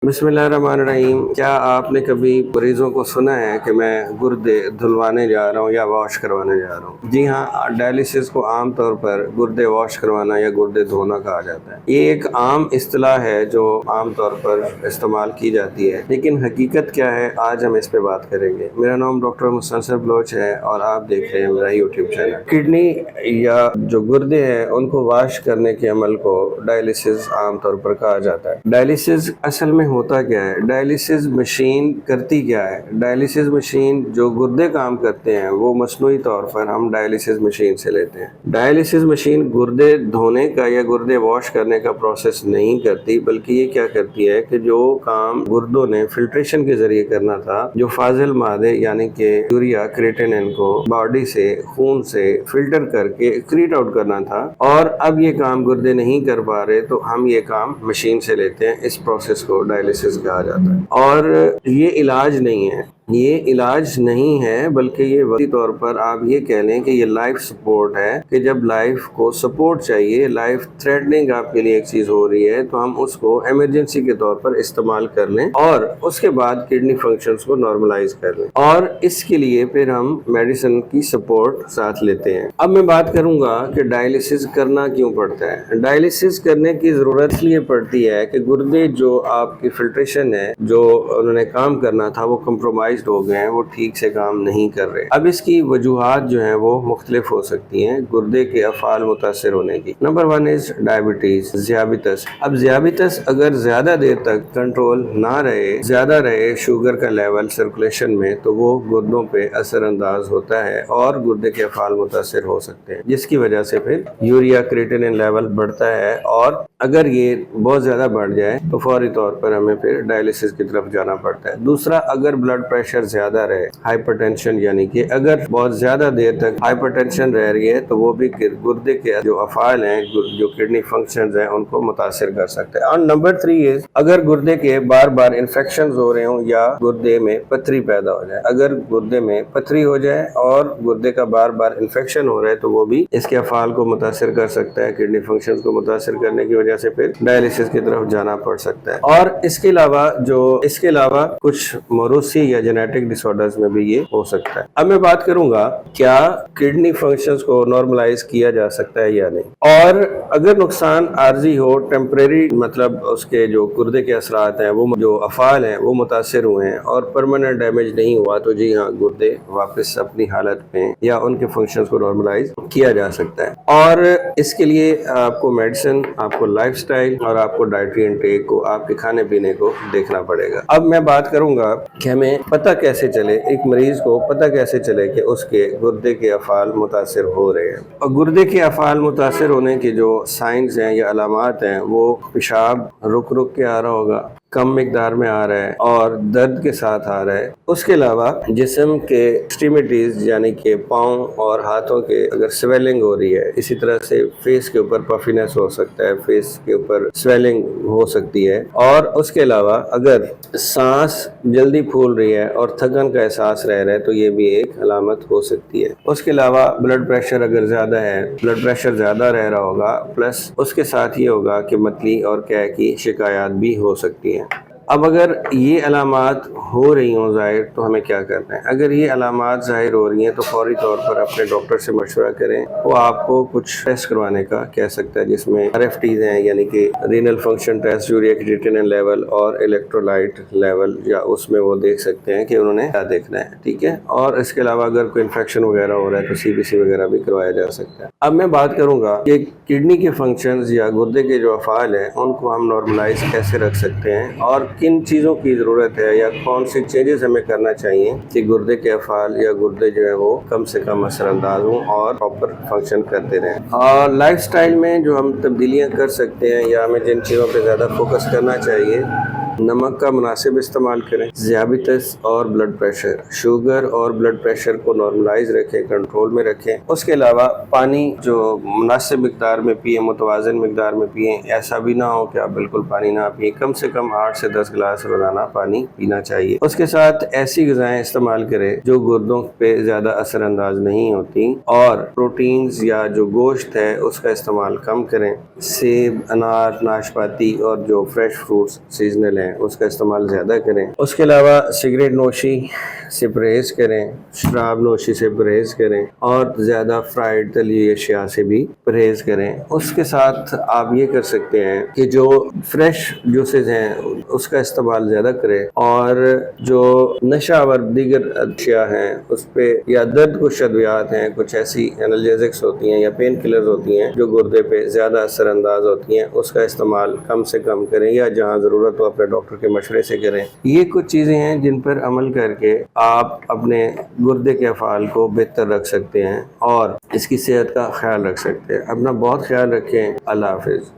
बिस्मिल्लाहिर्रहमानिर्रहीम। क्या आपने कभी मरीजों को सुना है कि मैं गुर्दे धुलवाने जा रहा हूँ या वॉश करवाने जा रहा हूँ? जी हाँ, डायलिसिस को आम तौर पर गुर्दे वॉश करवाना या गुर्दे धोना कहा जाता है। ये एक आम इस्तिलाह है जो आम तौर पर इस्तेमाल की जाती है, लेकिन हकीकत क्या है आज हम इस पे बात करेंगे। मेरा नाम डॉक्टर मुस्तनसर बलोच है और आप देख रहे हैं मेरा यूट्यूब चैनल। किडनी या जो गुर्दे हैं उनको वॉश करने के अमल को डायलिसिस आम तौर पर कहा जाता है। डायलिसिस असल में होता क्या है? डायलिसिस मशीन करती क्या है? डायलिसिस मशीन जो गुर्दे काम करते हैं वो मसनूई तौर पर हम डायलिसिस मशीन से लेते हैं। डायलिसिस मशीन गुर्दे धोने का या गुर्दे वॉश करने का प्रोसेस नहीं करती, बल्कि ये क्या करती है कि जो काम गुर्दों ने फिल्ट्रेशन के जरिए करना था, जो फाजिल मादे यानी कि यूरिया क्रिएटिनिन को बॉडी से खून से फिल्टर करके एक्रीट आउट करना था, और अब ये काम गुर्दे नहीं कर पा रहे तो हम ये काम मशीन से लेते हैं। इस प्रोसेस को डायलिसिस कहा जाता है। और ये इलाज नहीं है, ये इलाज नहीं है, बल्कि ये वक्ती तौर पर आप ये कह लें कि ये लाइफ सपोर्ट है कि जब लाइफ को सपोर्ट चाहिए, लाइफ थ्रेटनिंग आपके लिए एक चीज हो रही है तो हम उसको इमरजेंसी के तौर पर इस्तेमाल कर लें और उसके बाद किडनी फंक्शंस को नॉर्मलाइज कर लें, और इसके लिए फिर हम मेडिसिन की सपोर्ट साथ लेते हैं। अब मैं बात करूंगा कि डायलिसिस करना क्यों पड़ता है। डायलिसिस करने की जरूरत इसलिए पड़ती है कि गुर्दे जो आपकी फिल्ट्रेशन है, जो उन्होंने काम करना था, वो कंप्रोमाइज हो गए हैं, वो ठीक से काम नहीं कर रहे। अब इसकी वजूहात जो हैं वो मुख्तलिफ हो सकती हैं गुर्दे के अफ़ाल मुतासर होने की। नंबर 1 इज डायबिटीज, ज़ियाबितस। अब ज़ियाबितस अगर ज्यादा देर तक कंट्रोल ना रहे, ज्यादा रहे शुगर का लेवल सर्कुलेशन में, तो वो गुर्दों पे असरअंदाज होता है और गुर्दे के अफ़ाल मुतासर हो सकते हैं, जिसकी वजह से फिर यूरिया क्रिएटिनिन लेवल बढ़ता है, और अगर ये बहुत ज्यादा बढ़ जाए तो फौरी तौर पर हमें फिर डायलिसिस की तरफ जाना पड़ता है। दूसरा, अगर ब्लड प्रेशर ज्यादा रहे, हाइपरटेंशन, यानी कि अगर बहुत ज्यादा देर तक हाइपरटेंशन रह रही है तो वो भी गुर्दे के जो अफाल हैं, जो किडनी फंक्शंस हैं, उनको मुतासिर कर सकते हैं। और नंबर 3 इज अगर गुर्दे के बार बार इन्फेक्शन हो रहे हों या गुर्दे में पथरी पैदा हो जाए। अगर गुर्दे में पथरी हो जाए और गुर्दे का बार बार इन्फेक्शन हो रहा है तो वो भी इसके अफाल को मुतासिर कर सकता है, किडनी फंक्शन को मुतासिर करने की वजह से फिर डायलिसिस की तरफ जाना पड़ सकता है। और इसके अलावा कुछ मौरूसी या जेनेटिक डिसऑर्डर्स में भी ये हो सकता है। अब मैं बात करूंगा क्या किडनी फंक्शंस को नॉर्मलाइज किया जा सकता है या नहीं, और अगर नुकसान आर्जी हो, टेम्परेरी, मतलब उसके जो गुर्दे के असरात हैं, वो जो अफाल हैं वो मुतासिर हुए हैं और परमानेंट डैमेज नहीं हुआ, तो जी हाँ, गुर्दे वापस अपनी हालत में या उनके फंक्शंस को नॉर्मलाइज किया जा सकता है। और इसके लिए आपको मेडिसिन, आपको लाइफस्टाइल और आपको डाइटरी इनटेक को, आपके खाने पीने को देखना पड़ेगा। अब मैं बात करूंगा कि हमें पता कैसे चले, एक मरीज को पता कैसे चले कि उसके गुर्दे के अफाल मुतासिर हो रहे हैं। और गुर्दे के अफाल मुतासिर होने के जो साइंस हैं या अलामात हैं, वो पेशाब रुक रुक के आ रहा होगा, कम मिकदार में आ रहा है और दर्द के साथ आ रहा है। उसके अलावा जिस्म के एक्सट्रीमिटीज यानी कि पाँव और हाथों के अगर स्वेलिंग हो रही है, इसी तरह से फेस के ऊपर पफिनेस हो सकता है, फेस के ऊपर स्वेलिंग हो सकती है। और उसके अलावा अगर सांस जल्दी फूल रही है और थकन का एहसास रह रहा है तो ये भी एक अलामत हो सकती है। उसके अलावा ब्लड प्रेशर अगर ज़्यादा है, ब्लड प्रेशर ज़्यादा रह रहा होगा, प्लस उसके साथ ये होगा कि मतली और कै की शिकायत भी हो सकती है। अब अगर ये अलामात हो रही हों ज़ाहिर, तो हमें क्या करना है? अगर ये अलामात ज़ाहिर हो रही हैं तो फौरी तौर पर अपने डॉक्टर से मशवरा करें। वो आपको कुछ टेस्ट करवाने का कह सकता है, जिसमें RFTs हैं, यानी कि renal function test, urea creatinine level और इलेक्ट्रोलाइट लेवल, या उसमें वो देख सकते हैं कि उन्होंने क्या देखना है, ठीक है। और इसके अलावा अगर कोई इन्फेक्शन वगैरह हो रहा है तो CBC वगैरह भी करवाया जा सकता है। अब मैं बात करूँगा कि किडनी के फंक्शंस या गुर्दे के जो अफाल हैं उनको हम नॉर्मलाइज कैसे रख सकते हैं, और किन चीज़ों की ज़रूरत है या कौन सी चेंजेस हमें करना चाहिए कि गुर्दे के अफाल या गुर्दे जो है वो कम से कम असरअंदाज हों और प्रॉपर फंक्शन करते रहें। और लाइफस्टाइल में जो हम तब्दीलियां कर सकते हैं या हमें जिन चीज़ों पे ज़्यादा फोकस करना चाहिए, नमक का मुनासिब इस्तेमाल करें, ज़ियाबितस और ब्लड प्रेशर, शुगर और ब्लड प्रेशर को नॉर्मलाइज रखें, कंट्रोल में रखें। उसके अलावा पानी जो मुनासिब मिकदार में पिए, मुतवाज़न मिकदार में पिए। ऐसा भी ना हो कि आप बिल्कुल पानी ना पिए, कम से कम 8 से 10 गिलास रोज़ाना पानी पीना चाहिए। उसके साथ ऐसी ग़िज़ाएँ इस्तेमाल करें जो गुर्दों पे ज़्यादा असरअंदाज नहीं होती, और प्रोटीन्स या जो गोश्त है उसका इस्तेमाल कम करें। सेब, अनार, नाशपाती और जो फ्रेश फ्रूट्स सीजनल हैं ہیں اس کا استعمال زیادہ کریں. اس کے علاوہ سگریٹ نوشی سے پرہیز کریں, شراب نوشی سے پرہیز کریں, اور زیادہ فرائیڈ تلی اشیاء سے بھی پرہیز کریں. اس کے ساتھ آپ یہ کر سکتے ہیں کہ جو فریش جوسز ہیں اس کا استعمال زیادہ کریں, اور جو نشہ آور دیگر اشیاء ہیں اس پہ, یا درد کش ادویات ہیں, کچھ ایسی انالجیزکس ہوتی ہیں یا پین کلرز ہوتی ہیں جو گردے پہ زیادہ اثر انداز ہوتی ہیں, اس کا استعمال کم سے کم کریں, یا جہاں ضرورت ہو اپنے ڈاکٹر کے مشورے سے کریں. یہ کچھ چیزیں ہیں جن پر عمل کر کے آپ اپنے گردے کے افعال کو بہتر رکھ سکتے ہیں اور اس کی صحت کا خیال رکھ سکتے ہیں. اپنا بہت خیال رکھیں. اللہ حافظ.